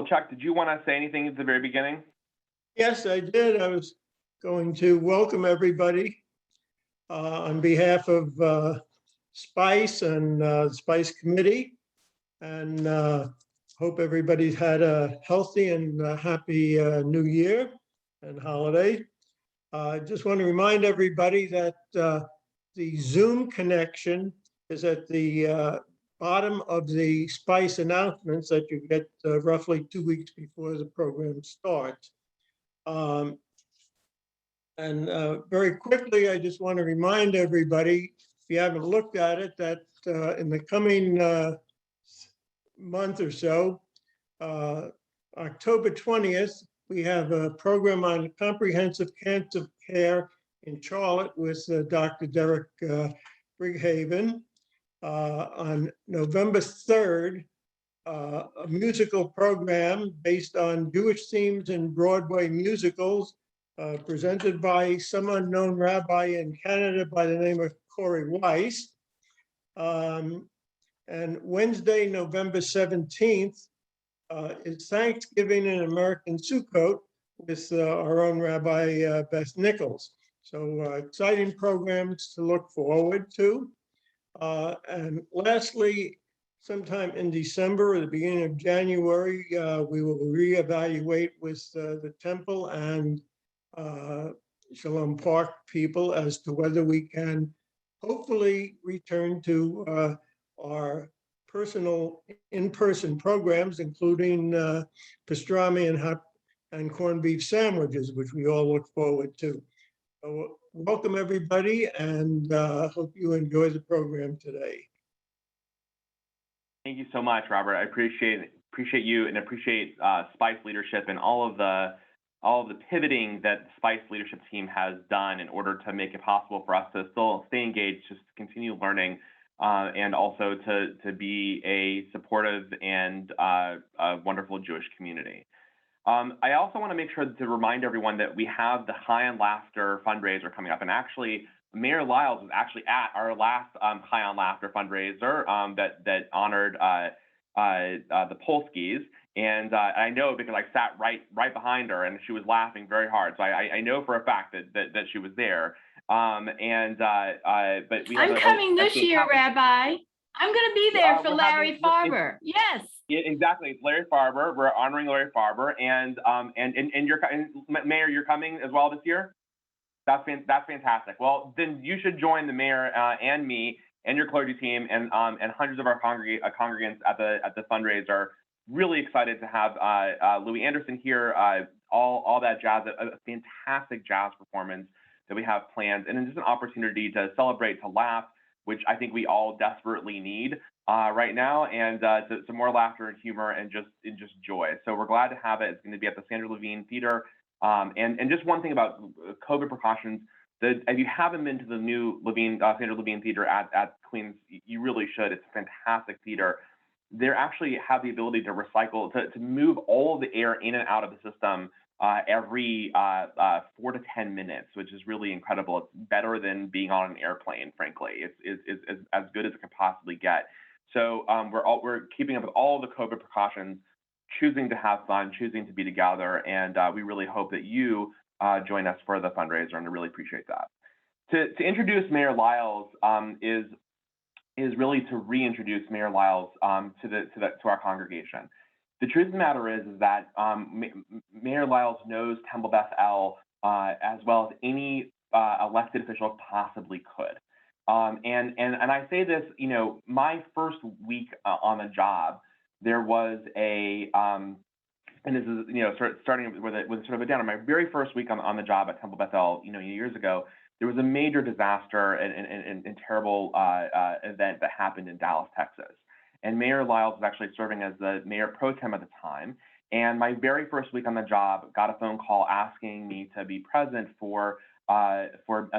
Chuck, did you want to say anything at the very beginning? Yes, I did. I was going to welcome everybody on behalf of SPICE and the SPICE Committee, and hope everybody's had a healthy and happy New Year and holiday. I just want to remind everybody that the Zoom connection is at the bottom of the SPICE announcements that you get roughly 2 weeks before the program starts. Very quickly, I just want to remind everybody, if you haven't looked at it, that in the coming month or so, October 20th, we have a program on comprehensive cancer care in Charlotte with Dr. Derek Brighaven. On November 3rd, a musical program based on Jewish themes in Broadway musicals, presented by some unknown rabbi in Canada by the name of Corey Weiss. And Wednesday, November 17th, is Thanksgiving in American Sukkot with our own Rabbi Beth Nichols. So exciting programs to look forward to. And lastly, sometime in December or the beginning of January, we will reevaluate with the temple and Shalom Park people as to whether we can hopefully return to our personal in-person programs, including pastrami and corned beef sandwiches, which we all look forward to. So welcome everybody, and hope you enjoy the program today. Thank you so much, Robert. I appreciate you and appreciate SPICE leadership and all of the pivoting that the SPICE leadership team has done in order to make it possible for us to still stay engaged, just to continue learning, and also to be a supportive and a wonderful Jewish community. I also want to make sure to remind everyone that we have the High on Laughter fundraiser coming up, and actually Mayor Lyles was actually at our last High on Laughter fundraiser that honored the Polskis, and I know because I sat right behind her and she was laughing very hard, so I know for a fact that she was there. But I'm coming this year, Rabbi. I'm going to be there for Larry Farber. Yes. Yeah, exactly. It's Larry Farber. We're honoring Larry Farber, and Mayor, you're coming as well this year. That's fantastic. Well, then you should join the mayor and me and your clergy team and hundreds of our congregants at the fundraiser. Really excited to have Louis Anderson here. All that jazz, a fantastic jazz performance that we have planned, and just an opportunity to celebrate, to laugh, which I think we all desperately need right now, and some more laughter and humor and just joy. So we're glad to have it. It's going to be at the Sandra Levine Theater. And just one thing about COVID precautions, if you haven't been to the new Sandra Levine Theater at Queens, you really should. It's a fantastic theater. They actually have the ability to recycle, to move all of the air in and out of the system every 4 to 10 minutes, which is really incredible. It's better than being on an airplane, frankly. It's as good as it could possibly get. So we're keeping up with all the COVID precautions, choosing to have fun, choosing to be together, and we really hope that you join us for the fundraiser, and I really appreciate that. To introduce Mayor Lyles is really to reintroduce Mayor Lyles to our congregation. The truth of the matter is that Mayor Lyles knows Temple Beth El as well as any elected official possibly could. And I say this, my first week on the job, there was and this is, starting with sort of a downer. My very first week on the job at Temple Beth El, years ago, there was a major disaster and terrible event that happened in Dallas, Texas. And Mayor Lyles was actually serving as the mayor pro tem at the time. And my very first week on the job, got a phone call asking me to be present for a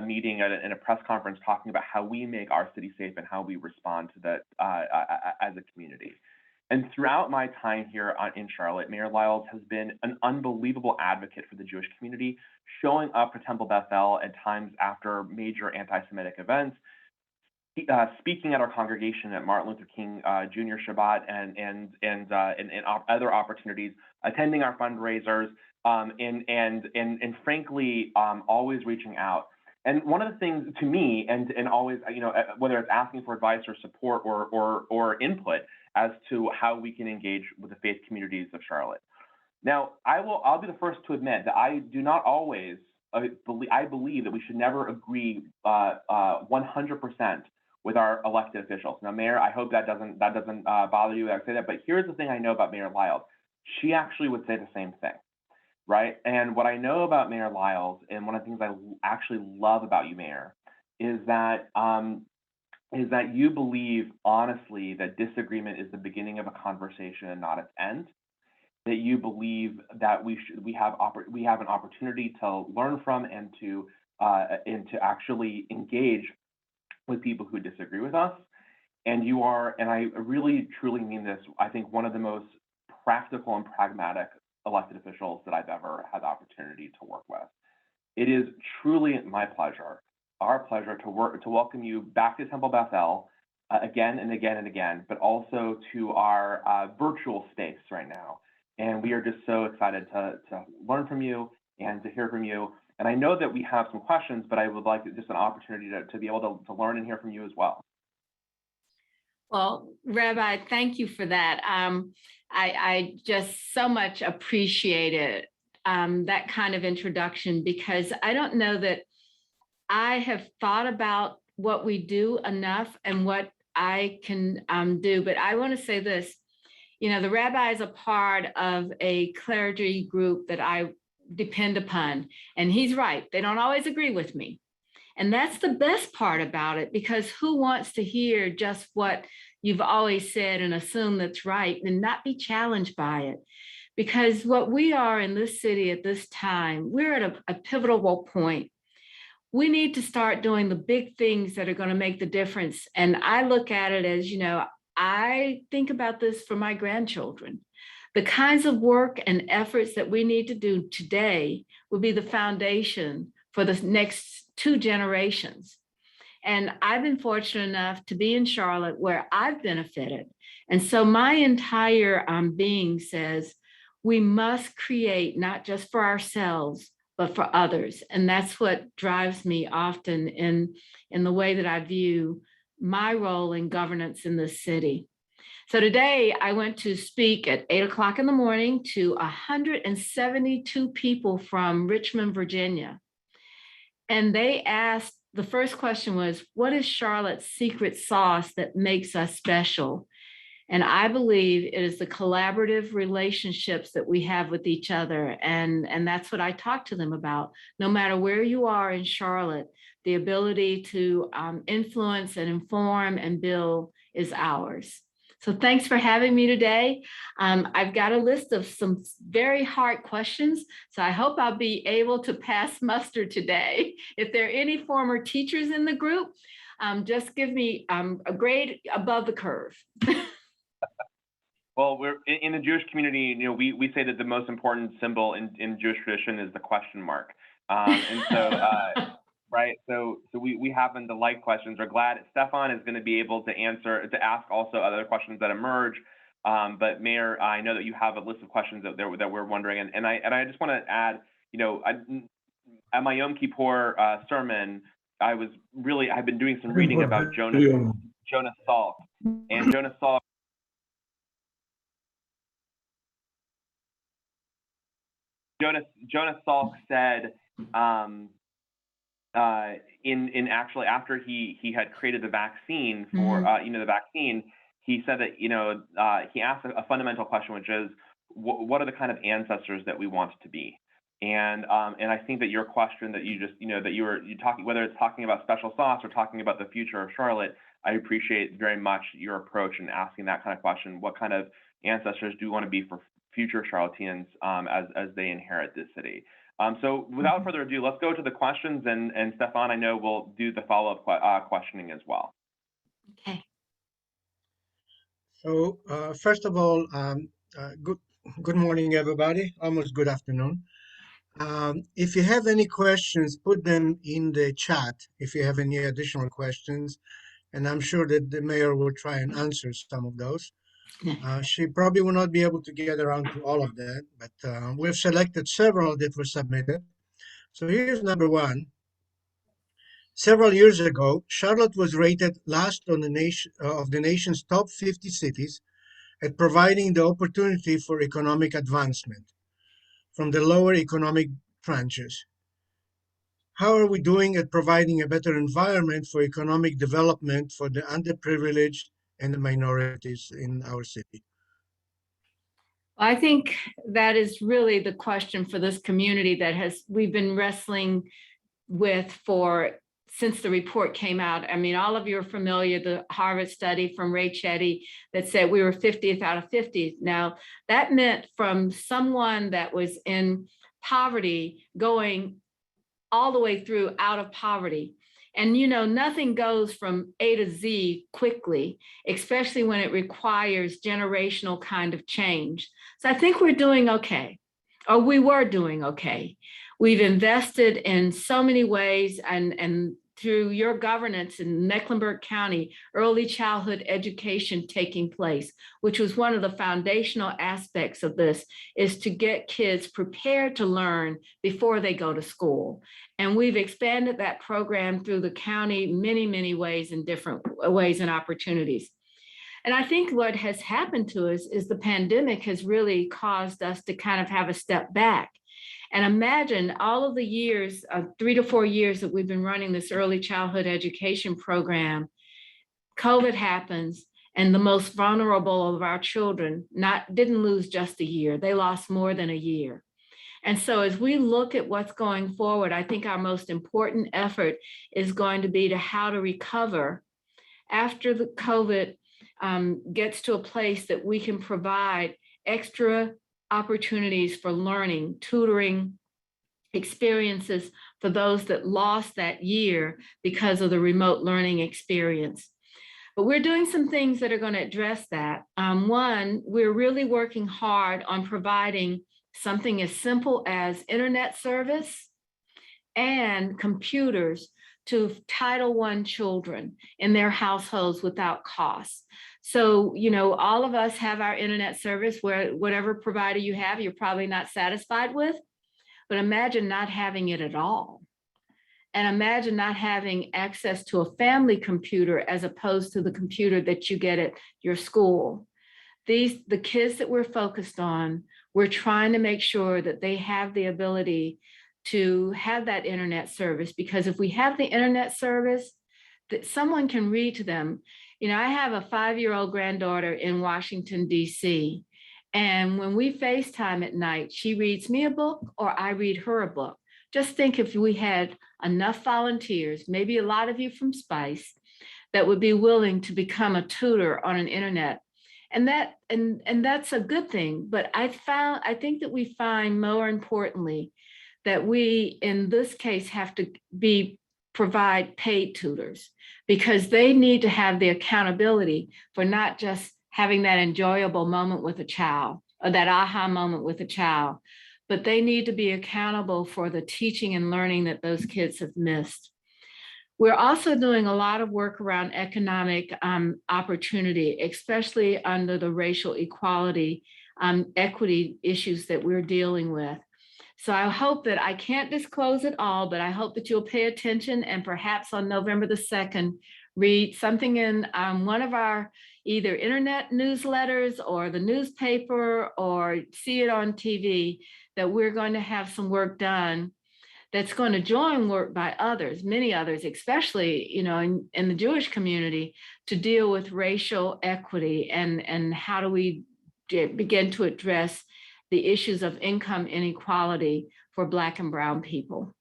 meeting in a press conference talking about how we make our city safe and how we respond to that as a community. And throughout my time here in Charlotte, Mayor Lyles has been an unbelievable advocate for the Jewish community, showing up for Temple Beth El at times after major anti-Semitic events, speaking at our congregation at Martin Luther King Jr. Shabbat and other opportunities, attending our fundraisers, and frankly, always reaching out. And one of the things to me, and always, whether it's asking for advice or support or input as to how we can engage with the faith communities of Charlotte. Now, I'll be the first to admit that I do not always I believe that we should never agree 100% with our elected officials. Now, Mayor, I hope that doesn't bother you that I say that, but here's the thing I know about Mayor Lyles. She actually would say the same thing, right? And what I know about Mayor Lyles, and one of the things I actually love about you, Mayor, is that you believe honestly that disagreement is the beginning of a conversation and not its end. That you believe that we have an opportunity to learn from and to actually engage with people who disagree with us. And you are, and I really truly mean this, I think one of the most practical and pragmatic elected officials that I've ever had the opportunity to work with. It is truly my pleasure, our pleasure to welcome you back to Temple Bethel again and again and again, but also to our virtual space right now. And we are just so excited to learn from you and to hear from you. And I know that we have some questions, but I would like just an opportunity to be able to learn and hear from you as well. Well, Rabbi, thank you for that. I just so much appreciate it, that kind of introduction, because I don't know that I have thought about what we do enough and what I can do. But I want to say this. The rabbi is a part of a clergy group that I depend upon. And he's right. They don't always agree with me. And that's the best part about it, because who wants to hear just what you've always said and assume that's right and not be challenged by it? Because what we are in this city at this time, we're at a pivotal point. We need to start doing the big things that are going to make the difference. And I look at it as, I think about this for my grandchildren. The kinds of work and efforts that we need to do today will be the foundation for the next 2 generations. And I've been fortunate enough to be in Charlotte where I've benefited. And so my entire being says we must create not just for ourselves, but for others. And that's what drives me often in the way that I view my role in governance in this city. So today I went to speak at 8 o'clock in the morning to 172 people from Richmond, Virginia. And they asked, the first question was, what is Charlotte's secret sauce that makes us special? And I believe it is the collaborative relationships that we have with each other. And that's what I talk to them about. No matter where you are in Charlotte, the ability to influence and inform and build is ours. So thanks for having me today. I've got a list of some very hard questions, so I hope I'll be able to pass muster today. If there are any former teachers in the group, just give me a grade above the curve. Well, we're in the Jewish community, we say that the most important symbol in Jewish tradition is the question mark. And so, right, so we happen to like questions. We're glad Stefan is going to be able to ask also other questions that emerge. But Mayor, I know that you have a list of questions that we're wondering, and I just want to add, at my Yom Kippur sermon, I've been doing some reading about Jonas Salk, and Jonas Salk. Jonas Salk said, actually after he had created the vaccine for the vaccine, he said that he asked a fundamental question, which is what are the kind of ancestors that we want to be, and I think that your question that you just that you're talking, whether it's talking about special sauce or talking about the future of Charlotte, I appreciate very much your approach in asking that kind of question. What kind of ancestors do you want to be for future Charlotteans as they inherit this city? So without further ado, let's go to the questions, and Stefan, I know, will do the follow-up questioning as well. Okay. So first of all, good morning, everybody. Almost good afternoon. If you have any questions, put them in the chat if you have any additional questions. and I'm sure that the mayor will try and answer some of those. She probably will not be able to get around to all of that, but we've selected several that were submitted. So here's number one. Several years ago, Charlotte was rated last on the nation of the nation's top 50 cities at providing the opportunity for economic advancement from the lower economic tranches. How are we doing at providing a better environment for economic development for the underprivileged and the minorities in our city? I think that is really the question for this community that we've been wrestling with since the report came out. I mean, all of you are familiar, the Harvard study from Ray Chetty that said we were 50th out of 50. Now, that meant from someone that was in poverty going all the way through out of poverty. And nothing goes from A to Z quickly, especially when it requires generational kind of change. So I think we're doing okay, or we were doing okay. We've invested in so many ways, and through your governance in Mecklenburg County, early childhood education taking place, which was one of the foundational aspects of this, is to get kids prepared to learn before they go to school. And we've expanded that program through the county many, many ways in different ways and opportunities. And I think what has happened to us is the pandemic has really caused us to kind of have a step back. And imagine all of the years, 3 to 4 years that we've been running this early childhood education program. COVID happens, and the most vulnerable of our children didn't lose just a year. They lost more than a year. And so as we look at what's going forward, I think our most important effort is going to be to how to recover after the COVID gets to a place that we can provide extra opportunities for learning, tutoring, experiences for those that lost that year because of the remote learning experience. But we're doing some things that are going to address that. One, we're really working hard on providing something as simple as internet service and computers to Title I children in their households without cost. So, all of us have our internet service where whatever provider you have, you're probably not satisfied with, but imagine not having it at all. And imagine not having access to a family computer as opposed to the computer that you get at your school. The kids that we're focused on, we're trying to make sure that they have the ability to have that internet service, because if we have the internet service, that someone can read to them. I have a 5-year-old granddaughter in Washington, D.C., and when we FaceTime at night, she reads me a book or I read her a book. Just think if we had enough volunteers, maybe a lot of you from SPICE, that would be willing to become a tutor on an internet. And that's a good thing. But I think that we find more importantly that we, in this case, have to provide paid tutors, because they need to have the accountability for not just having that enjoyable moment with a child or that aha moment with a child, but they need to be accountable for the teaching and learning that those kids have missed. We're also doing a lot of work around economic opportunity, especially under the racial equality, equity issues that we're dealing with. So I hope that I can't disclose it all, but I hope that you'll pay attention and perhaps on November the 2nd, read something in one of our either internet newsletters or the newspaper, or see it on TV, that we're going to have some work done that's going to join work by others, many others, especially, in the Jewish community, to deal with racial equity and how do we begin to address the issues of income inequality for Black and Brown people.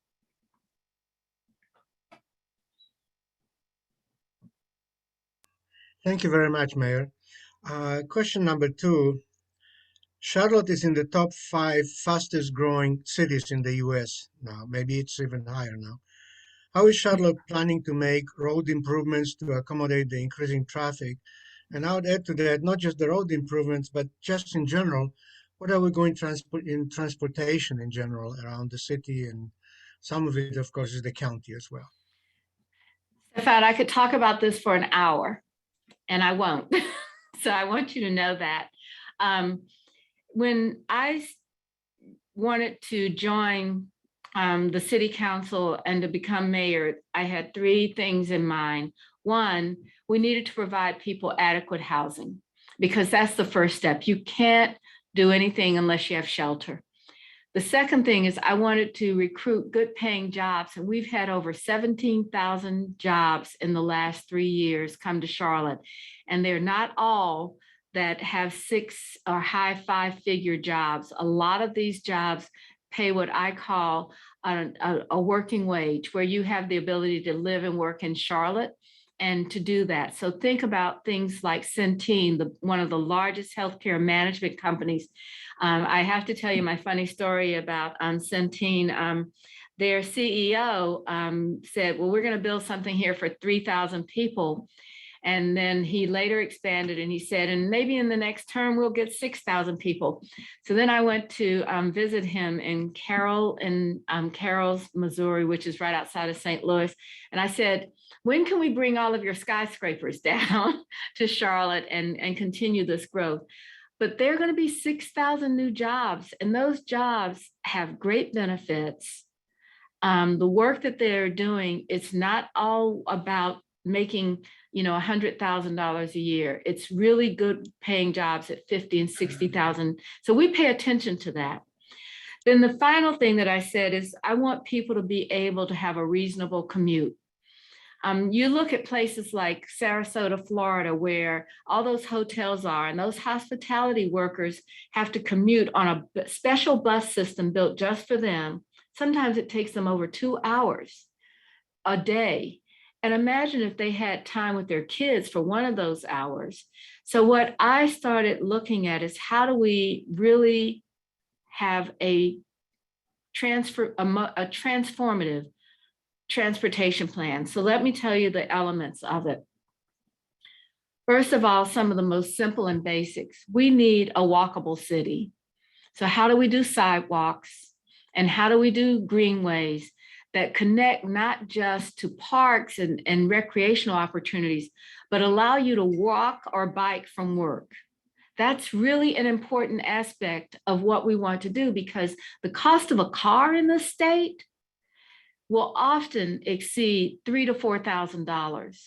Thank you very much, Mayor. Question number 2. Charlotte is in the top 5 fastest growing cities in the US now. Maybe it's even higher now. How is Charlotte planning to make road improvements to accommodate the increasing traffic? And I would add to that, not just the road improvements, but just in general, what are we going in transportation in general around the city? And some of it, of course, is the county as well. In fact, I could talk about this for an hour, and I won't. So I want you to know that. When I wanted to join the city council and to become mayor, I had three things in mind. One, we needed to provide people adequate housing, because that's the first step. You can't do anything unless you have shelter. The second thing is I wanted to recruit good paying jobs, and we've had over 17,000 jobs in the last 3 years come to Charlotte, and they're not all that have 6 or high 5-figure jobs. A lot of these jobs pay what I call a working wage, where you have the ability to live and work in Charlotte and to do that. So think about things like Centene, one of the largest healthcare management companies. I have to tell you my funny story about Centene. Their CEO said, well, we're going to build something here for 3,000 people. And then he later expanded and he said, and maybe in the next term, we'll get 6,000 people. So then I went to visit him in Carroll's, Missouri, which is right outside of St. Louis. And I said, when can we bring all of your skyscrapers down to Charlotte and continue this growth? But there are going to be 6,000 new jobs, and those jobs have great benefits. The work that they're doing, it's not all about making $100,000 a year. It's really good paying jobs at 50 and 60,000. So we pay attention to that. Then the final thing that I said is I want people to be able to have a reasonable commute. You look at places like Sarasota, Florida, where all those hotels are, and those hospitality workers have to commute on a special bus system built just for them. Sometimes it takes them over 2 hours a day. And imagine if they had time with their kids for one of those hours. So what I started looking at is how do we really have a transformative transportation plan. So let me tell you the elements of it. First of all, some of the most simple and basics. We need a walkable city. So how do we do sidewalks? And how do we do greenways that connect not just to parks and recreational opportunities, but allow you to walk or bike from work? That's really an important aspect of what we want to do, because the cost of a car in this state will often exceed $3,000 to $4,000.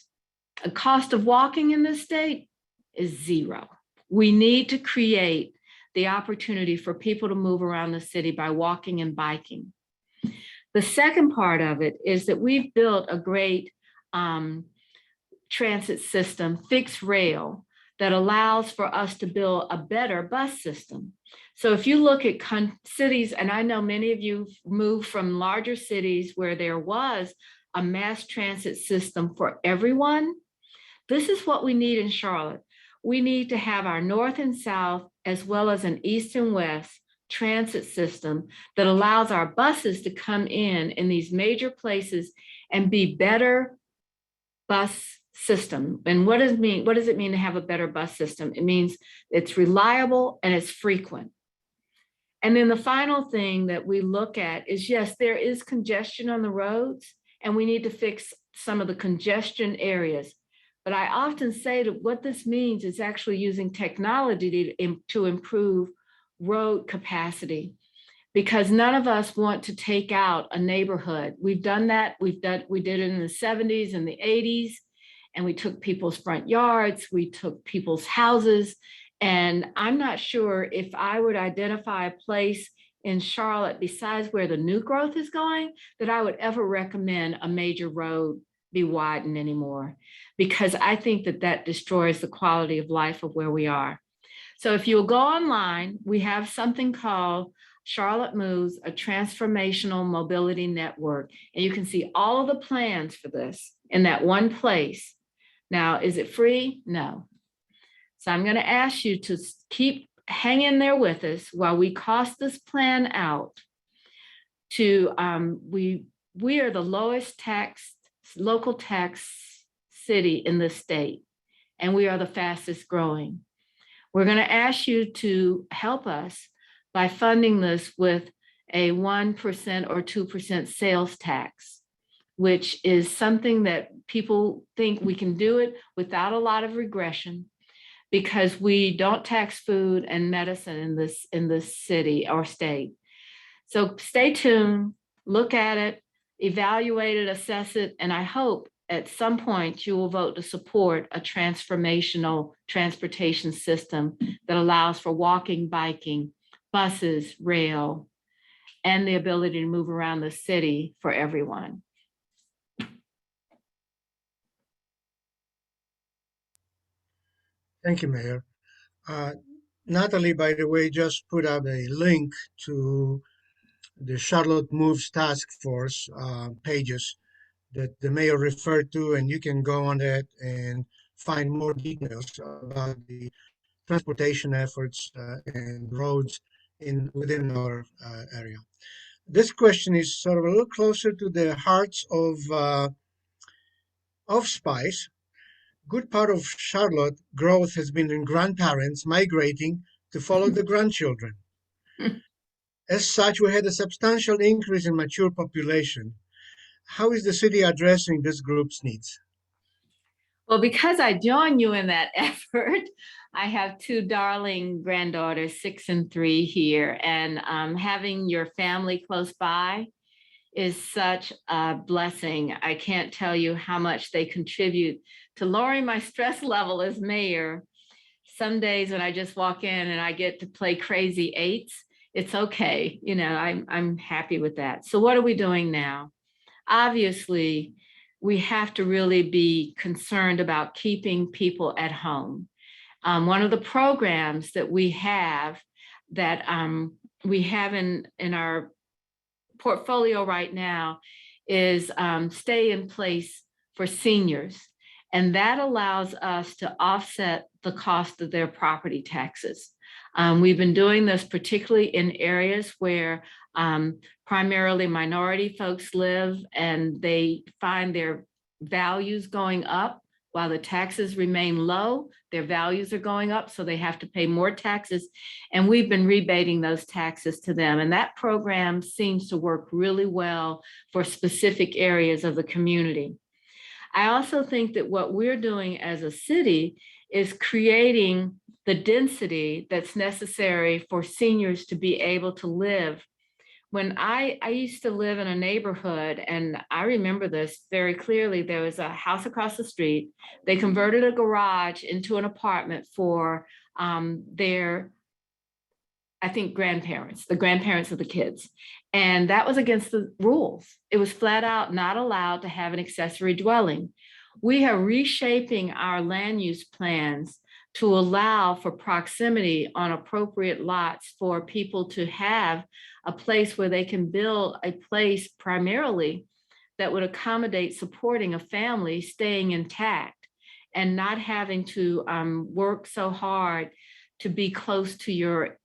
The cost of walking in this state is zero. We need to create the opportunity for people to move around the city by walking and biking. The second part of it is that we've built a great transit system, fixed rail, that allows for us to build a better bus system. So if you look at cities, and I know many of you moved from larger cities where there was a mass transit system for everyone, this is what we need in Charlotte. We need to have our north and south, as well as an east and west transit system that allows our buses to come in these major places and be better bus system. And what does it mean? What does it mean to have a better bus system? It means it's reliable and it's frequent. And then the final thing that we look at is, yes, there is congestion on the roads, and we need to fix some of the congestion areas. But I often say that what this means is actually using technology to improve road capacity, because none of us want to take out a neighborhood. We've done that. We did it in the 70s and the 80s, and we took people's front yards, we took people's houses. And I'm not sure if I would identify a place in Charlotte besides where the new growth is going that I would ever recommend a major road be widened anymore, because I think that destroys the quality of life of where we are. So if you'll go online, we have something called Charlotte Moves, a transformational mobility network. And you can see all of the plans for this in that one place. Now, is it free? No. So I'm going to ask you to keep hanging there with us while we cost this plan out. We are the lowest tax, local tax city in the state, and we are the fastest growing. We're going to ask you to help us by funding this with a 1% or 2% sales tax. which is something that people think we can do it without a lot of regression, because we don't tax food and medicine in this city or state. So stay tuned, look at it, evaluate it, assess it, and I hope at some point you will vote to support a transformational transportation system that allows for walking, biking, buses, rail, and the ability to move around the city for everyone. Thank you, Mayor. Uh, Natalie, by the way, just put up a link to the Charlotte Moves Task Force pages that the mayor referred to, and you can go on that and find more details about the transportation efforts and roads within our area. This question is sort of a little closer to the hearts of Spice. Good part of Charlotte growth has been in grandparents migrating to follow the grandchildren. As such, we had a substantial increase in mature population. How is the city addressing this group's needs? Well, because I join you in that effort, I have two darling granddaughters, 6 and 3 here, and having your family close by is such a blessing. I can't tell you how much they contribute to lowering my stress level as mayor. Some days when I just walk in and I get to play crazy eights, it's okay. You know, I'm happy with that. So what are we doing now? Obviously, we have to really be concerned about keeping people at home. One of the programs that we have in our portfolio right now is stay in place for seniors. And that allows us to offset the cost of their property taxes. We've been doing this particularly in areas where primarily minority folks live, and they find their values going up while the taxes remain low. Their values are going up, so they have to pay more taxes. And we've been rebating those taxes to them. And that program seems to work really well for specific areas of the community. I also think that what we're doing as a city is creating the density that's necessary for seniors to be able to live. When I used to live in a neighborhood, and I remember this very clearly, there was a house across the street. They converted a garage into an apartment for their, I think, grandparents, the grandparents of the kids. And that was against the rules. It was flat out not allowed to have an accessory dwelling. We are reshaping our land use plans to allow for proximity on appropriate lots for people to have a place where they can build a place primarily that would accommodate supporting a family staying intact and not having to work so hard to be close to your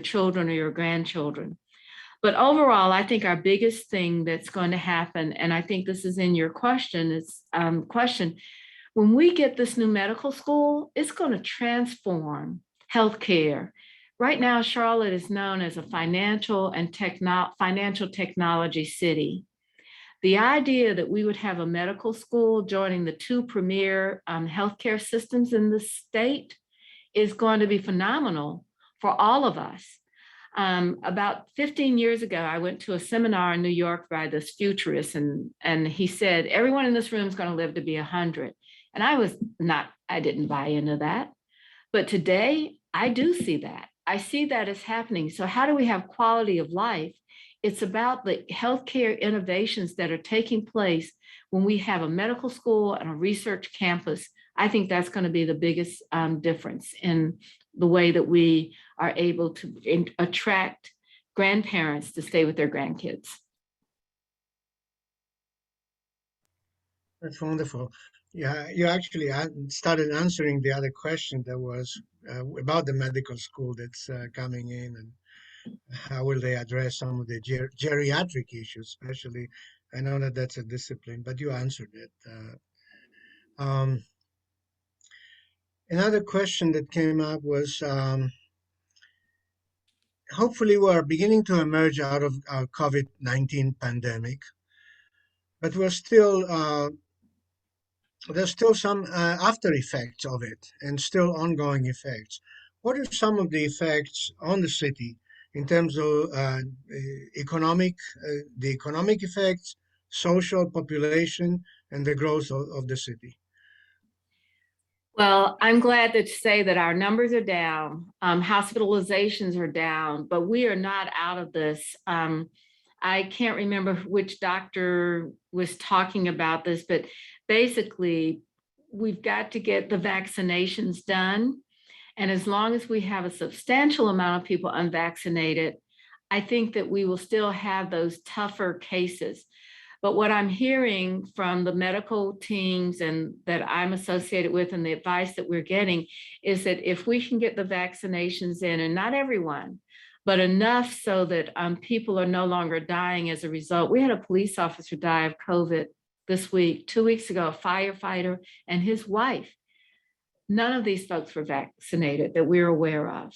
children or your grandchildren. But overall, I think our biggest thing that's going to happen, and I think this is in your question, is when we get this new medical school, it's going to transform healthcare. Right now, Charlotte is known as a financial technology city. The idea that we would have a medical school joining the two premier healthcare systems in the state is going to be phenomenal for all of us. About 15 years ago, I went to a seminar in New York by this futurist, and he said, everyone in this room is going to live to be 100. And I didn't buy into that. But today, I do see that. I see that as happening. So how do we have quality of life? It's about the healthcare innovations that are taking place when we have a medical school and a research campus. I think that's going to be the biggest difference in the way that we are able to attract grandparents to stay with their grandkids. That's wonderful. Yeah, you actually started answering the other question that was about the medical school that's coming in, and how will they address some of the geriatric issues, especially. I know that that's a discipline, but you answered it. Another question that came up was, hopefully we are beginning to emerge out of our COVID-19 pandemic. but we're still there's still some after effects of it and still ongoing effects. What are some of the effects on the city in terms of economic, the economic effects, social, population, and the growth of the city? Well, I'm glad to say that our numbers are down, hospitalizations are down, but we are not out of this. I can't remember which doctor was talking about this, but basically, we've got to get the vaccinations done. And as long as we have a substantial amount of people unvaccinated, I think that we will still have those tougher cases. But what I'm hearing from the medical teams and that I'm associated with and the advice that we're getting is that if we can get the vaccinations in, and not everyone, but enough so that people are no longer dying as a result. We had a police officer die of COVID this week, 2 weeks ago, a firefighter and his wife. None of these folks were vaccinated that we're aware of.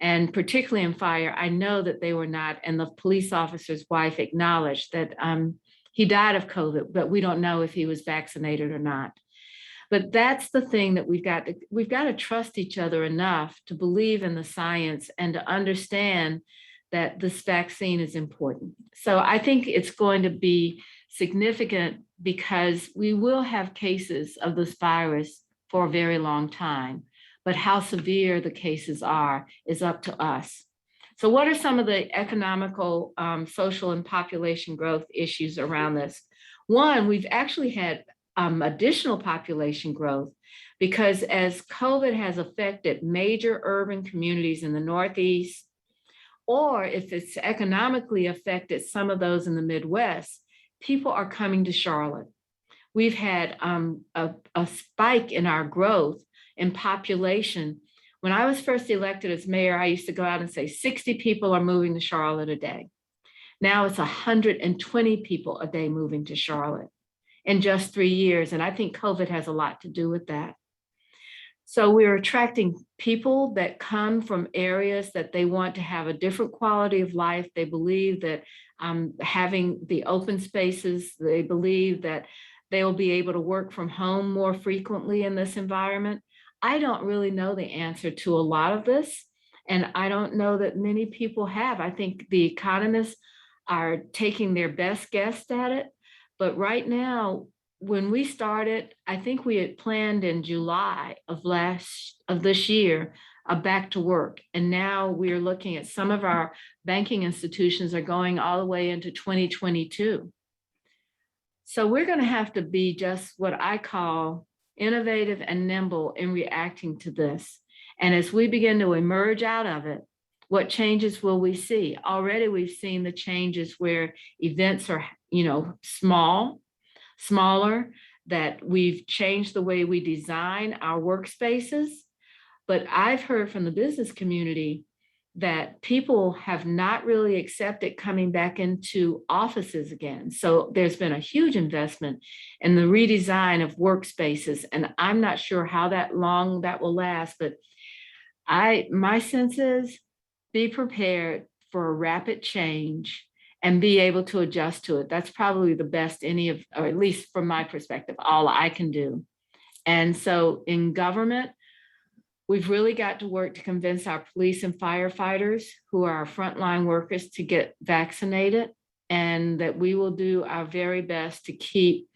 And particularly in fire, I know that they were not. And the police officer's wife acknowledged that he died of COVID, but we don't know if he was vaccinated or not. But that's the thing that we've got to trust each other enough to believe in the science and to understand that this vaccine is important. So I think it's going to be significant because we will have cases of this virus for a very long time, but how severe the cases are is up to us. So what are some of the economical, social, and population growth issues around this? One, we've actually had additional population growth because as COVID has affected major urban communities in the Northeast, or if it's economically affected some of those in the Midwest, people are coming to Charlotte. We've had a spike in our growth in population. When I was first elected as mayor, I used to go out and say 60 people are moving to Charlotte a day. Now it's 120 people a day moving to Charlotte in just 3 years. And I think COVID has a lot to do with that. So we're attracting people that come from areas that they want to have a different quality of life. They believe that having the open spaces, they believe that they will be able to work from home more frequently in this environment. I don't really know the answer to a lot of this, and I don't know that many people have. I think the economists are taking their best guess at it, but right now, when we started, I think we had planned in July of this year back to work, and now we're looking at some of our banking institutions are going all the way into 2022. So we're going to have to be just what I call innovative and nimble in reacting to this. And as we begin to emerge out of it, what changes will we see? Already we've seen the changes where events are, smaller, that we've changed the way we design our workspaces. But I've heard from the business community that people have not really accepted coming back into offices again. So there's been a huge investment in the redesign of workspaces. And I'm not sure how long that will last, but my sense is be prepared for a rapid change and be able to adjust to it. That's probably the best or at least from my perspective, all I can do. And so in government, we've really got to work to convince our police and firefighters who are our frontline workers to get vaccinated, and that we will do our very best to keep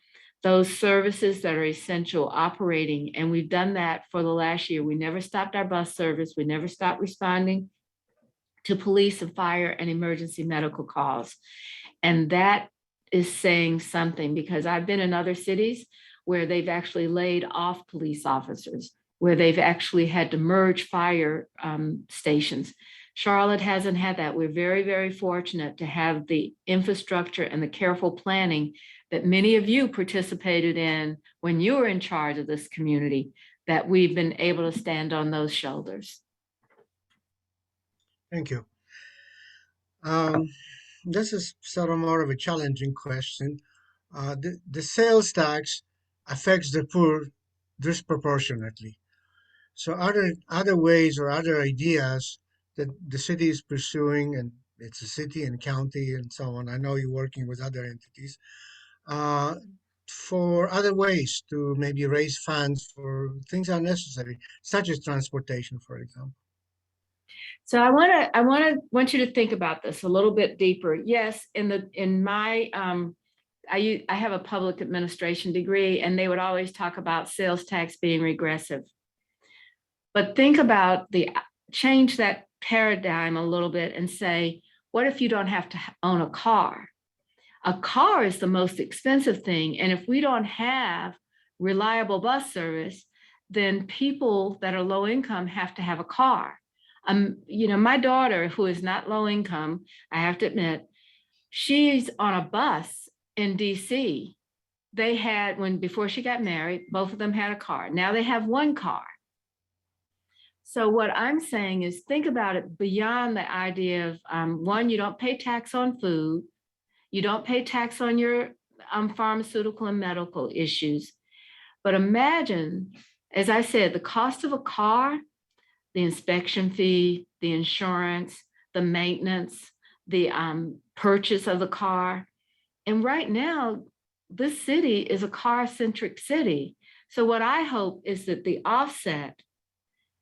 those services that are essential operating. And we've done that for the last year. We never stopped our bus service. We never stopped responding to police and fire and emergency medical calls. And that is saying something, because I've been in other cities where they've actually laid off police officers, where they've actually had to merge fire stations. Charlotte hasn't had that. We're very, very fortunate to have the infrastructure and the careful planning that many of you participated in when you were in charge of this community, that we've been able to stand on those shoulders. Thank you. This is sort of more of a challenging question. The sales tax affects the poor disproportionately. So are there other ways or other ideas that the city is pursuing, and it's a city and county and so on? I know you're working with other entities uh, for other ways to maybe raise funds for things unnecessary, such as transportation, for example. So want you to think about this a little bit deeper. Yes, in my I have a public administration degree, and they would always talk about sales tax being regressive. But think about change that paradigm a little bit and say, what if you don't have to own a car? A car is the most expensive thing. And if we don't have reliable bus service, then people that are low income have to have a car. My daughter, who is not low income, I have to admit, she's on a bus in DC. They had, before she got married, both of them had a car. Now they have one car. So what I'm saying is think about it beyond the idea of, one, you don't pay tax on food. You don't pay tax on your pharmaceutical and medical issues. But imagine, as I said, the cost of a car, the inspection fee, the insurance, the maintenance, the purchase of the car. And right now, this city is a car-centric city. So what I hope is that the offset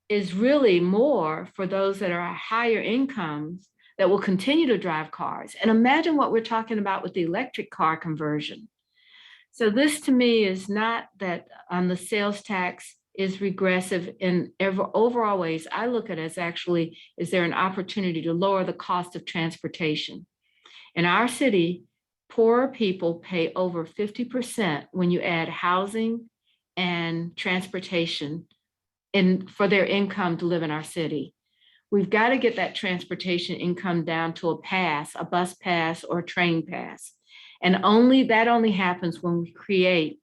is really more for those that are higher incomes that will continue to drive cars. And imagine what we're talking about with the electric car conversion. So this to me is not that the sales tax is regressive in overall ways. I look at it as actually, is there an opportunity to lower the cost of transportation? In our city, poorer people pay over 50% when you add housing and transportation for their income to live in our city. We've got to get that transportation income down to a bus pass or train pass. And that only happens when we create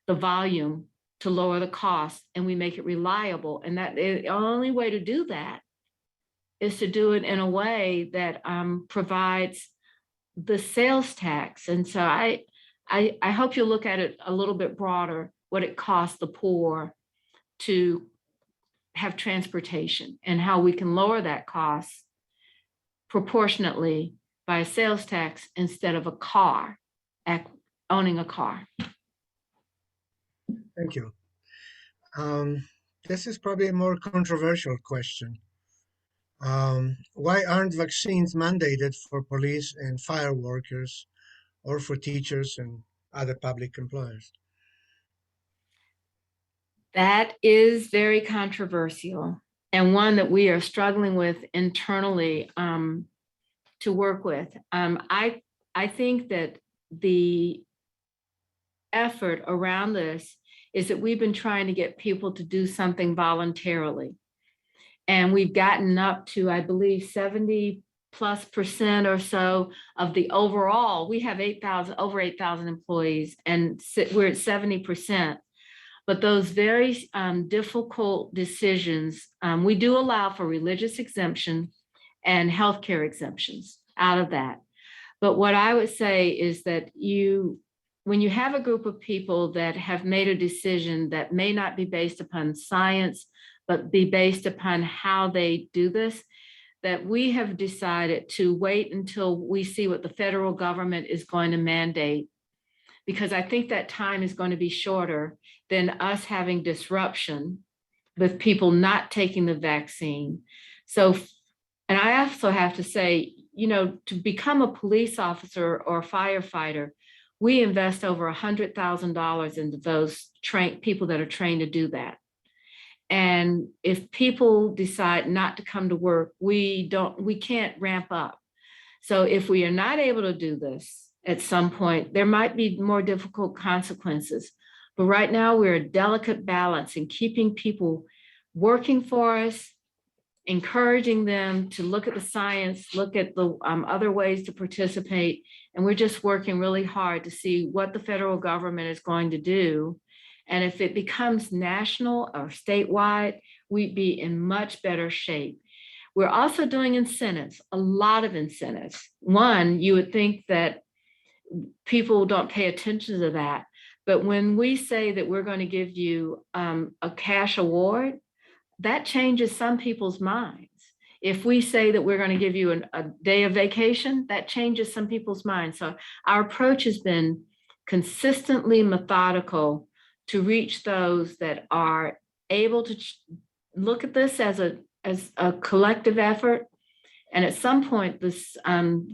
the volume to lower the cost and we make it reliable. And the only way to do that is to do it in a way that provides the sales tax. And so I hope you'll look at it a little bit broader, what it costs the poor to have transportation and how we can lower that cost proportionately by a sales tax instead of owning a car. Thank you. This is probably a more controversial question. Why aren't vaccines mandated for police and fire workers or for teachers and other public employers? That is very controversial and one that we are struggling with internally to work with. I think that the effort around this is that we've been trying to get people to do something voluntarily. And we've gotten up to, I believe, 70+% or so of the overall. We have over 8,000 employees, and we're at 70%. But those very difficult decisions, we do allow for religious exemption and healthcare exemptions out of that. But what I would say is that when you have a group of people that have made a decision that may not be based upon science, but be based upon how they do this, that we have decided to wait until we see what the federal government is going to mandate, because I think that time is going to be shorter than us having disruption with people not taking the vaccine. So, and I also have to say, to become a police officer or a firefighter, we invest over $100,000 into those people that are trained to do that. And if people decide not to come to work, we can't ramp up. So if we are not able to do this at some point, there might be more difficult consequences. But right now we're a delicate balance in keeping people working for us, encouraging them to look at the science, look at the other ways to participate. And we're just working really hard to see what the federal government is going to do. And if it becomes national or statewide, we'd be in much better shape. We're also doing incentives, a lot of incentives. One, you would think that people don't pay attention to that. But when we say that we're going to give you a cash award, that changes some people's minds. If we say that we're going to give you a day of vacation, that changes some people's minds. So our approach has been consistently methodical to reach those that are able to look at this as a collective effort. And at some point, this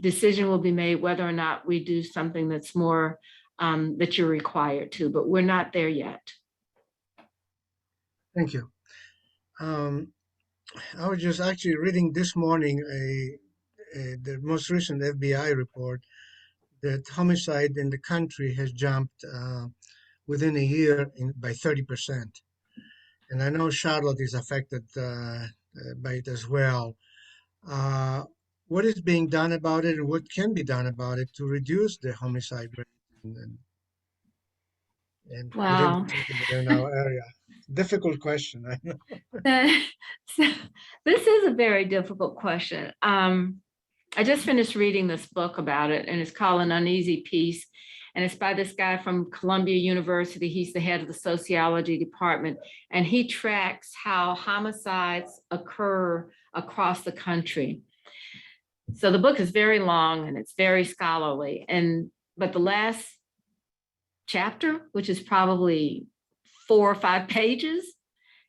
decision will be made whether or not we do something that's more that you're required to, but we're not there yet. Thank you. I was just actually reading this morning the most recent FBI report that homicide in the country has jumped within a year by 30%. And I know Charlotte is affected by it as well. What is being done about it, and what can be done about it to reduce the homicide rate and Wow. within our area? Difficult question. I know. So this is a very difficult question. I just finished reading this book about it, and it's called An Uneasy Peace. And it's by this guy from Columbia University. He's the head of the sociology department, and he tracks how homicides occur across the country. So the book is very long and it's very scholarly. But the last chapter, which is probably 4 or 5 pages,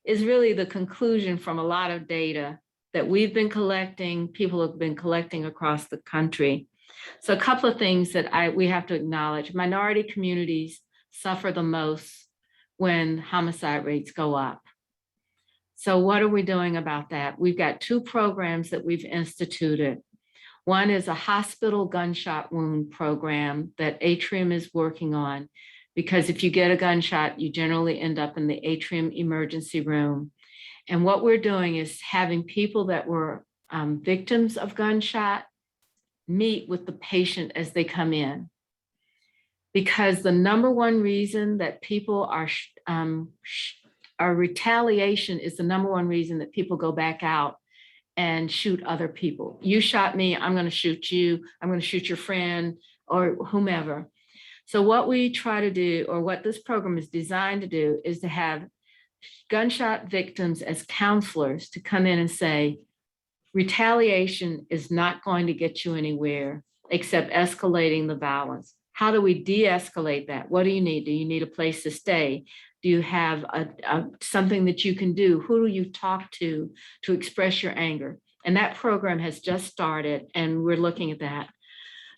is really the conclusion from a lot of data that we've been collecting, people have been collecting across the country. So a couple of things that we have to acknowledge. Minority communities suffer the most when homicide rates go up. So what are we doing about that? We've got 2 programs that we've instituted. One is a hospital gunshot wound program that Atrium is working on, because if you get a gunshot, you generally end up in the Atrium emergency room. And what we're doing is having people that were victims of gunshot meet with the patient as they come in. Because the number one reason that people are retaliation is the number one reason that people go back out and shoot other people. You shot me, I'm going to shoot you, I'm going to shoot your friend or whomever. So what we try to do, or what this program is designed to do, is to have gunshot victims as counselors to come in and say, retaliation is not going to get you anywhere except escalating the violence. How do we de-escalate that? What do you need? Do you need a place to stay? Do you have something that you can do? Who do you talk to express your anger? And that program has just started, and we're looking at that.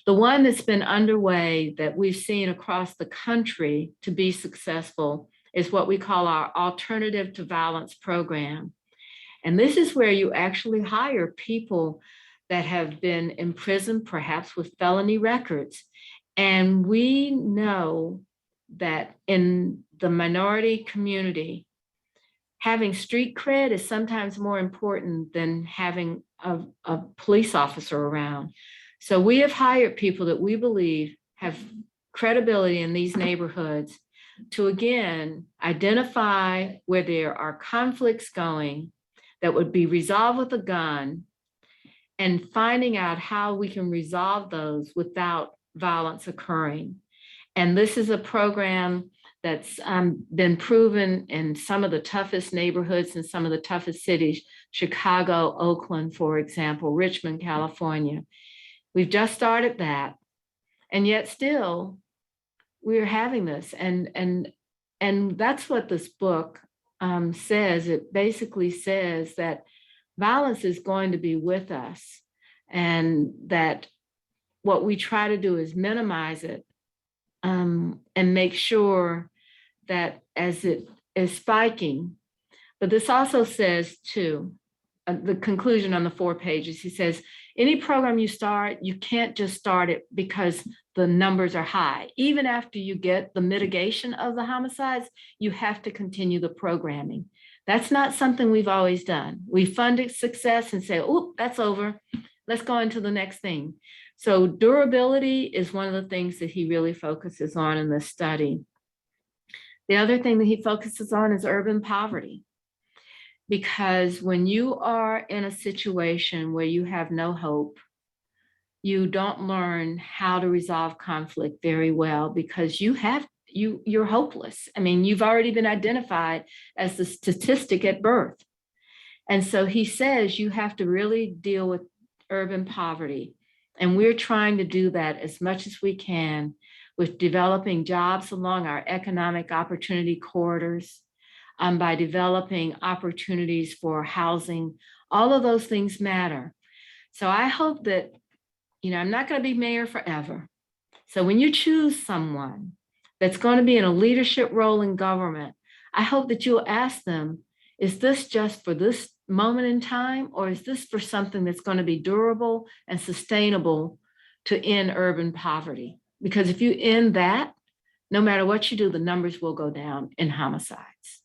The one that's been underway that we've seen across the country to be successful is what we call our Alternative to Violence program. And this is where you actually hire people that have been in prison, perhaps with felony records. And we know that in the minority community, having street cred is sometimes more important than having a police officer around. So we have hired people that we believe have credibility in these neighborhoods to, again, identify where there are conflicts going that would be resolved with a gun, and finding out how we can resolve those without violence occurring. And this is a program that's been proven in some of the toughest neighborhoods and some of the toughest cities, Chicago, Oakland, for example, Richmond, California. We've just started that, and yet still we're having this. And that's what this book says. It basically says that violence is going to be with us, and that what we try to do is minimize it and make sure that as it is spiking. But this also says, too, the conclusion on the 4 pages, he says, any program you start, you can't just start it because the numbers are high. Even after you get the mitigation of the homicides, you have to continue the programming. That's not something we've always done. We funded success and say, oh, that's over. Let's go into the next thing. So durability is one of the things that he really focuses on in this study. The other thing that he focuses on is urban poverty. Because when you are in a situation where you have no hope, you don't learn how to resolve conflict very well, because you're hopeless. I mean, you've already been identified as the statistic at birth. And so he says you have to really deal with urban poverty. And we're trying to do that as much as we can with developing jobs along our economic opportunity corridors, by developing opportunities for housing. All of those things matter. So I hope that, I'm not going to be mayor forever. So when you choose someone that's going to be in a leadership role in government, I hope that you'll ask them, is this just for this moment in time, or is this for something that's going to be durable and sustainable to end urban poverty? Because if you end that, no matter what you do, the numbers will go down in homicides.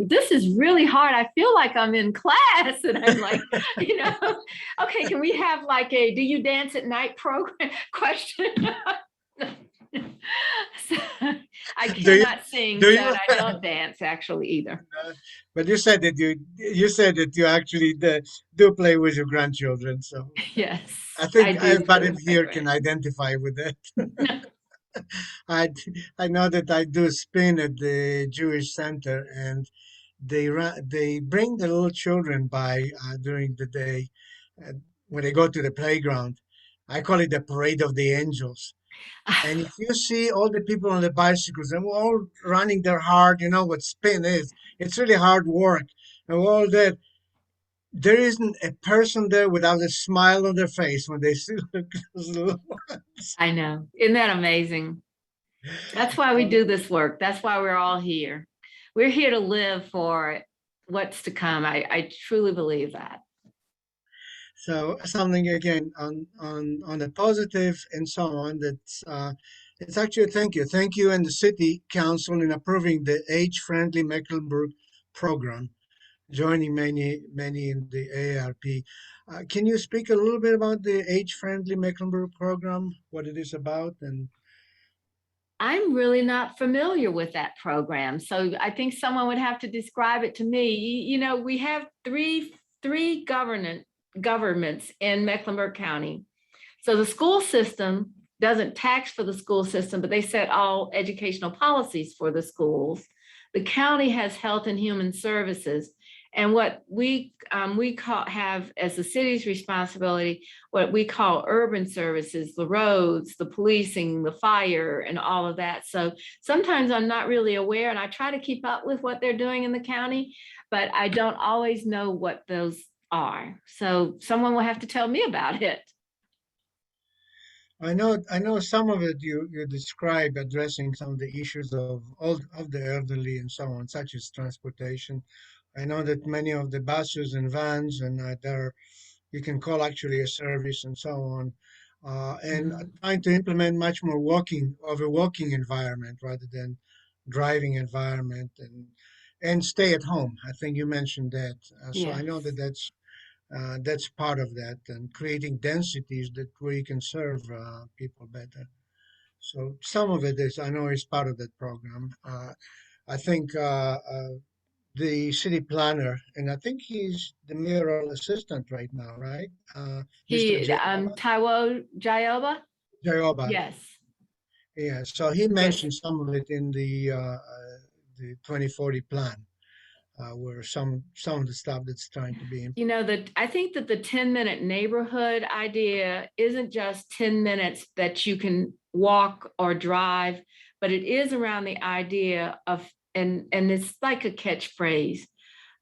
This is really hard. I feel like I'm in class and I'm like, okay, can we have like a do you dance at night program question? So, I cannot sing, do so you- I don't dance actually either. But you said that you actually do play with your grandchildren. So Yes, I I think do everybody with my here can identify with that. I I know that I do spin at the Jewish Center, and they bring the little children by during the day uh, when they go to the playground. I call it the parade of the angels. And if you see all the people on the bicycles, and we're all running their hard, you know what spin is. It's really hard work. And all that, there isn't a person there without a smile on their face when they see those little ones. I know. Isn't that amazing? That's why we do this work. That's why we're all here. We're here to live for what's to come. I truly believe that. So something again on the positive and so on. That's it's actually a thank you, and the city council in approving the age-friendly Mecklenburg program, joining many in the AARP. Can you speak a little bit about the age-friendly Mecklenburg program, what it is about, and I'm really not familiar with that program. So I think someone would have to describe it to me. We have three governments in Mecklenburg County. So the school system doesn't tax for the school system, but they set all educational policies for the schools. The county has health and human services. And what we have as the city's responsibility, what we call urban services, the roads, the policing, the fire, and all of that. So sometimes I'm not really aware, and I try to keep up with what they're doing in the county, but I don't always know what those are. So someone will have to tell me about it. I know some of it you describe addressing some of the issues of the elderly and so on, such as transportation. I know that many of the buses and vans and there you can call actually a service and so on, and trying to implement much more walking environment rather than driving environment and stay at home. I think you mentioned that. So I Yes. know that that's part of that, and creating densities that where you can serve people better. So some of it is I know is part of that program. I think the city planner, and I think he's the mayoral assistant right now, right? Mr. Taiwo Jayoba? Jayoba. Yes. Yeah, so he Yes. mentioned some of it in the 2040 plan, where some of the stuff that's trying to be I think that the 10-minute neighborhood idea isn't just 10 minutes that you can walk or drive, but it is around the idea of, and it's like a catchphrase.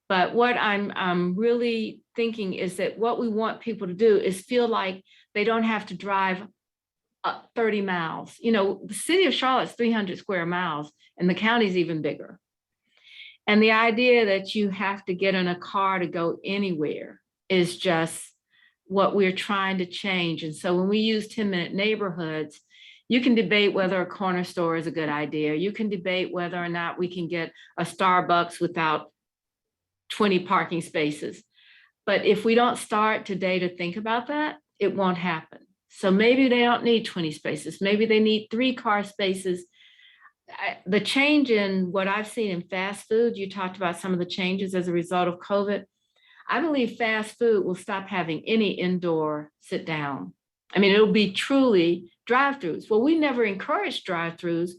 But what I'm really thinking is that what we want people to do is feel like they don't have to drive 30 miles. The city of Charlotte's 300 square miles, and the county's even bigger. And the idea that you have to get in a car to go anywhere is just what we're trying to change. And so when we use 10-minute neighborhoods, you can debate whether a corner store is a good idea. You can debate whether or not we can get a Starbucks without 20 parking spaces. But if we don't start today to think about that, it won't happen. So maybe they don't need 20 spaces. Maybe they need 3 car spaces. The change in what I've seen in fast food, you talked about some of the changes as a result of COVID. I believe fast food will stop having any indoor sit down. I mean, it'll be truly drive-throughs. Well, we never encouraged drive-throughs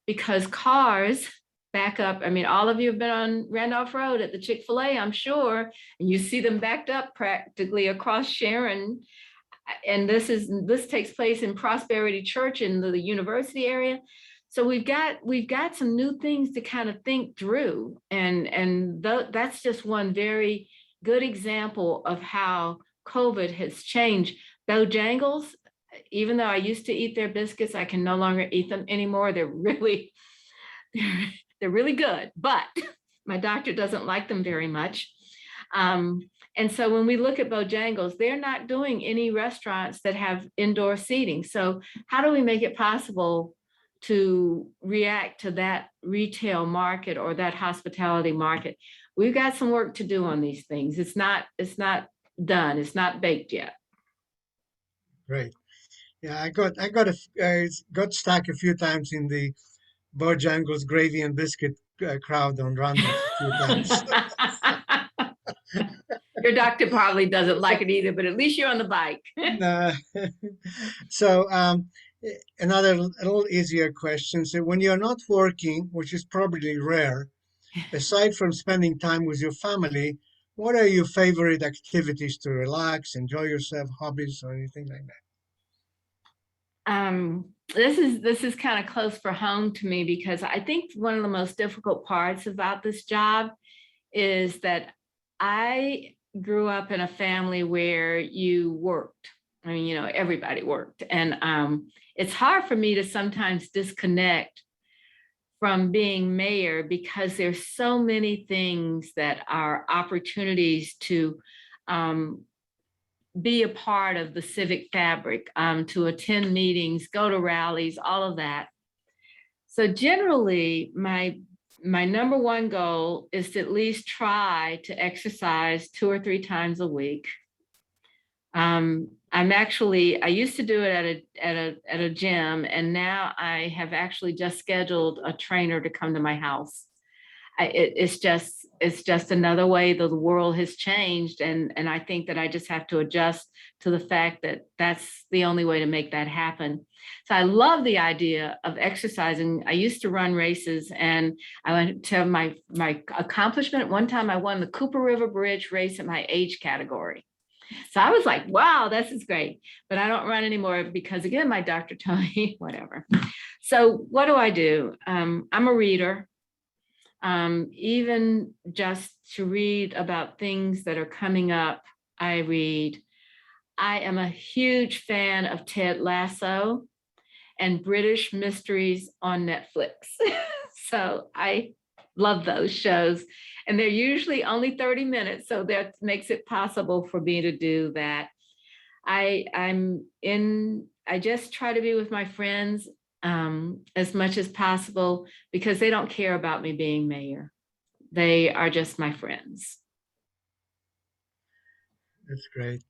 because cars back up. I mean, all of you have been on Randolph Road at the Chick-fil-A, I'm sure, and you see them backed up practically across Sharon. and this takes place in Prosperity Church in the university area. So we've got some new things to kind of think through, and that's just one very good example of how COVID has changed. Bojangles, even though I used to eat their biscuits, I can no longer eat them anymore. They're really good, but my doctor doesn't like them very much. And so when we look at Bojangles, they're not doing any restaurants that have indoor seating. So how do we make it possible to react to that retail market or that hospitality market? We've got some work to do on these things. It's not done. It's not baked yet. Great. Yeah, I got stuck a few times in the Bojangles gravy and biscuit crowd on Randolph a few times. Your doctor probably doesn't like it either, but at least you're on the bike. Nah. So another a little easier question. So when you're not working, which is probably rare, aside from spending time with your family, what are your favorite activities to relax, enjoy yourself, hobbies, or anything like that? This is kind of close for home to me, because I think one of the most difficult parts about this job is that I grew up in a family where you worked. I mean, everybody worked. And it's hard for me to sometimes disconnect from being mayor, because there's so many things that are opportunities to be a part of the civic fabric, to attend meetings, go to rallies, all of that. So generally, my number one goal is to at least try to exercise 2 or 3 times a week. I used to do it at a gym, and now I have actually just scheduled a trainer to come to my house. It's just another way that the world has changed, and I think that I just have to adjust to the fact that that's the only way to make that happen. So I love the idea of exercising. I used to run races, and I went to my accomplishment. One time I won the Cooper River Bridge race in my age category. So I was like, wow, this is great. But I don't run anymore because, again, my doctor told me whatever. So what do? I'm a reader. Even just to read about things that are coming up, I read. I am a huge fan of Ted Lasso and British mysteries on Netflix. So I love those shows. And they're usually only 30 minutes. So that makes it possible for me to do that. I just try to be with my friends as much as possible, because they don't care about me being mayor. They are just my friends. That's great.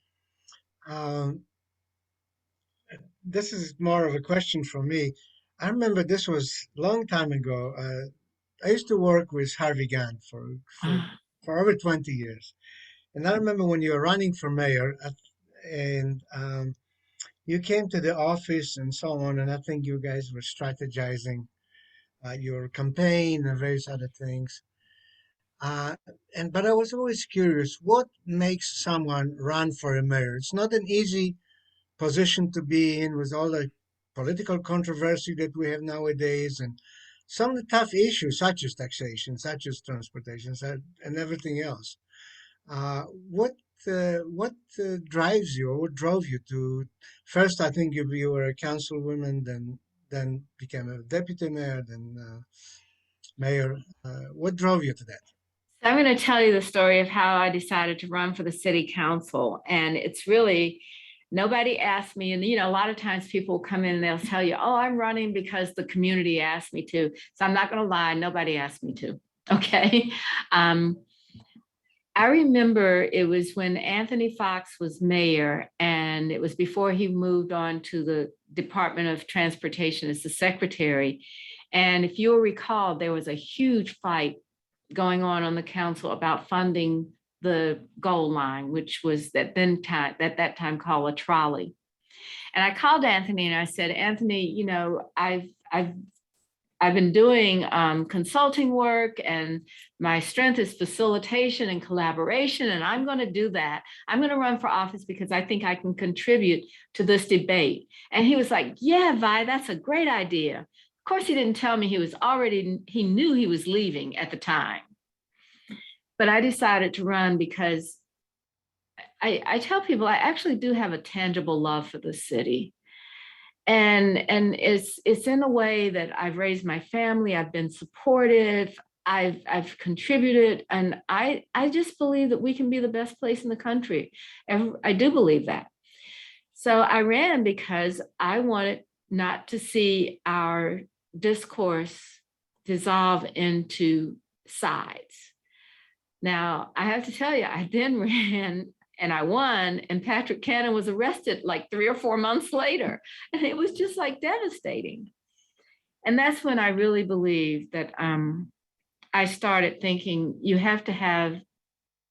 This is more of a question for me. I remember this was a long time ago. I used to work with Harvey Gantt for over 20 years. And I remember when you were running for mayor and you came to the office and so on, and I think you guys were strategizing your campaign and various other things. But I was always curious, what makes someone run for a mayor? It's not an easy position to be in with all the political controversy that we have nowadays, and some of the tough issues such as taxation, such as transportation, and everything else. What drives you, or what drove you to first? I think you were a councilwoman, then became a deputy mayor, then mayor. What drove you to that? So I'm going to tell you the story of how I decided to run for the city council. And it's really, nobody asked me. And, a lot of times people come in and they'll tell you, oh, I'm running because the community asked me to. So I'm not going to lie, nobody asked me to. Okay. I remember it was when Anthony Fox was mayor, and it was before he moved on to the Department of Transportation as the secretary. And if you'll recall, there was a huge fight going on the council about funding the gold line, which was at that time called a trolley. And I called Anthony and I said, Anthony, I've I've been doing consulting work, and my strength is facilitation and collaboration, and I'm going to do that. I'm going to run for office because I think I can contribute to this debate. And he was like, yeah, Vi, that's a great idea. Of course, he didn't tell me he knew he was leaving at the time. But I decided to run because I tell people I actually do have a tangible love for the city. And it's in a way that I've raised my family, I've been supportive, I've contributed, and I just believe that we can be the best place in the country. And I do believe that. So I ran because I wanted not to see our discourse dissolve into sides. Now, I have to tell you, I then ran and I won, and Patrick Cannon was arrested like 3 or 4 months later. And it was just like devastating. And that's when I really believed that I started thinking you have to have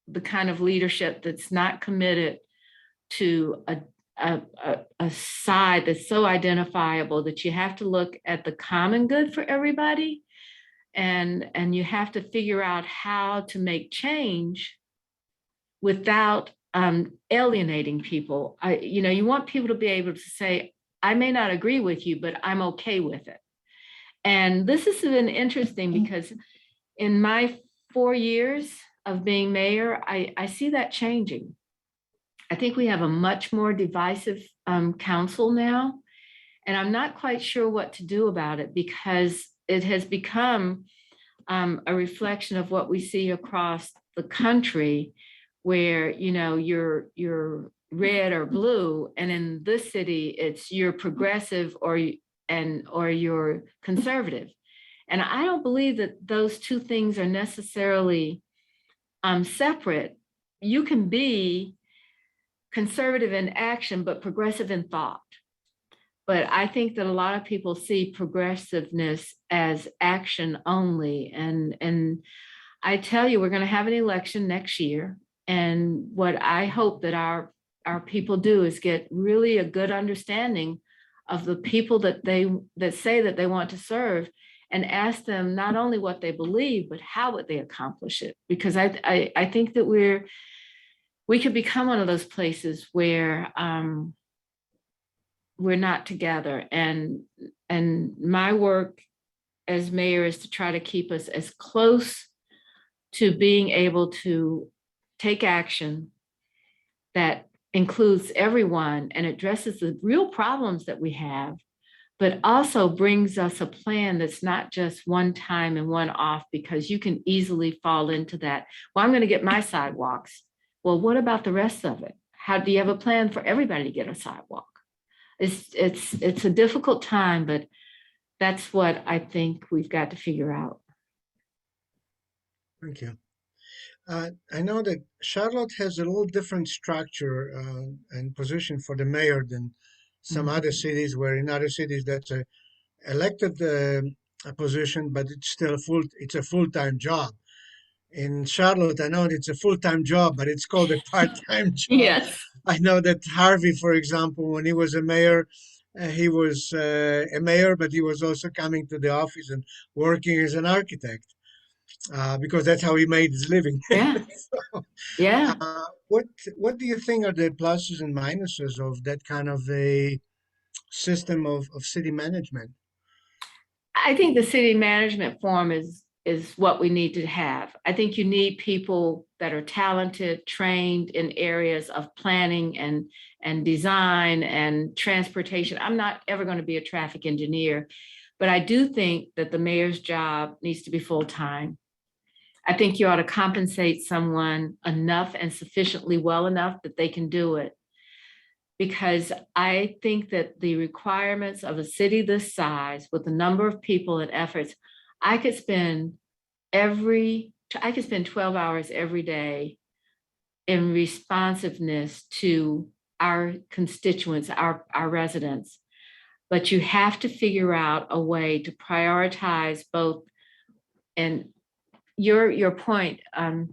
the kind of leadership that's not committed to a side that's so identifiable that you have to look at the common good for everybody. And you have to figure out how to make change without alienating people. You want people to be able to say, I may not agree with you, but I'm okay with it. And this has been interesting because in my 4 years of being mayor, I see that changing. I think we have a much more divisive council now, and I'm not quite sure what to do about it because it has become a reflection of what we see across the country, where you're red or blue, and in this city it's you're progressive or you're conservative. And I don't believe that those two things are necessarily separate. You can be conservative in action but progressive in thought. But I think that a lot of people see progressiveness as action only. And I tell you, we're going to have an election next year. And what I hope that our people do is get really a good understanding of the people that say that they want to serve, and ask them not only what they believe, but how would they accomplish it? Because I think that we could become one of those places where we're not together. And my work as mayor is to try to keep us as close to being able to take action that includes everyone and addresses the real problems that we have, but also brings us a plan that's not just one time and one off, because you can easily fall into that. Well, I'm going to get my sidewalks. Well, what about the rest of it? How do you have a plan for everybody to get a sidewalk? It's a difficult time, but that's what I think we've got to figure out. Thank you. I know that Charlotte has a little different structure and position for the mayor than some other cities, where in other cities that's a elected a position, but it's still it's a full-time job. In Charlotte, I know it's a full-time job, but it's called a part-time job. Yes. I know that Harvey, for example, when he was a mayor, he was a mayor, but he was also coming to the office and working as an architect because that's how he made his living. Yeah. So, Yeah. what do you think are the pluses and minuses of that kind of a system of city management? I think the city management form is what we need to have. I think you need people that are talented, trained in areas of planning and design and transportation. I'm not ever going to be a traffic engineer, but I do think that the mayor's job needs to be full-time. I think you ought to compensate someone enough and sufficiently well enough that they can do it. Because I think that the requirements of a city this size, with the number of people and efforts, I could spend 12 hours every day in responsiveness to our constituents, our residents. But you have to figure out a way to prioritize both. And your point,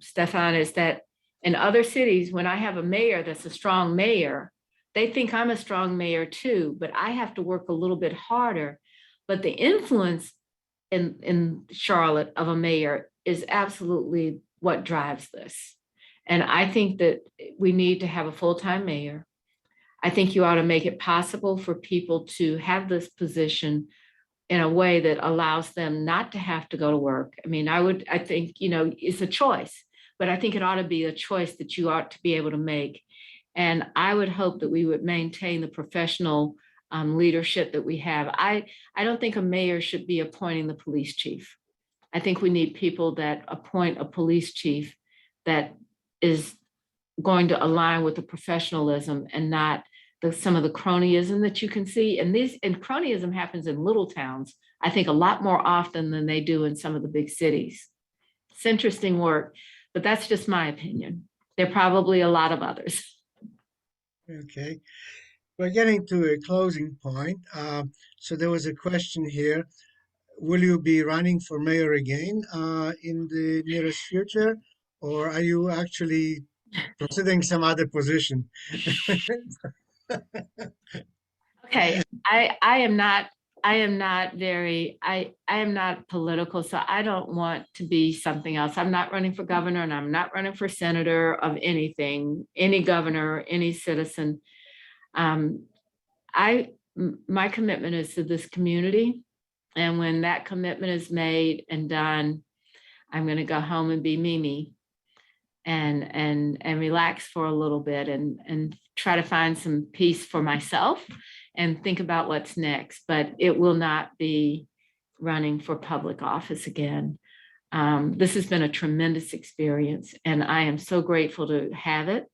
Stefan, is that in other cities, when I have a mayor that's a strong mayor, they think I'm a strong mayor too, but I have to work a little bit harder. But the influence in Charlotte of a mayor is absolutely what drives this. And I think that we need to have a full-time mayor. I think you ought to make it possible for people to have this position in a way that allows them not to have to go to work. I mean, I think, it's a choice, but I think it ought to be a choice that you ought to be able to make. And I would hope that we would maintain the professional leadership that we have. I don't think a mayor should be appointing the police chief. I think we need people that appoint a police chief that is going to align with the professionalism and not some of the cronyism that you can see. And cronyism happens in little towns, I think, a lot more often than they do in some of the big cities. It's interesting work, but that's just my opinion. There are probably a lot of others. Okay. We're getting to a closing point. So there was a question here. Will you be running for mayor again in the nearest future, or are you actually considering some other position? Okay, I am not political, so I don't want to be something else. I'm not running for governor and I'm not running for senator of anything, any governor, any citizen. My commitment is to this community. And when that commitment is made and done, I'm going to go home and be Mimi and relax for a little bit and try to find some peace for myself and think about what's next. But it will not be running for public office again. This has been a tremendous experience, and I am so grateful to have it.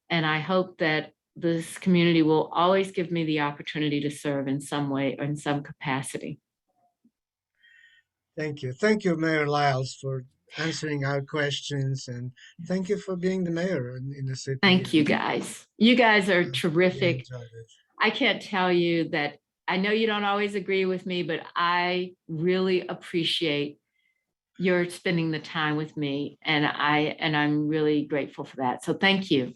And I hope that this community will always give me the opportunity to serve in some way or in some capacity. Thank you. Thank you, Mayor Lyles, for answering our questions, and thank you for being the mayor in the city. Thank you, guys. You guys are terrific. Enjoyed it. I can't tell you that. I know you don't always agree with me, but I really appreciate your spending the time with me, and I'm really grateful for that. So thank you.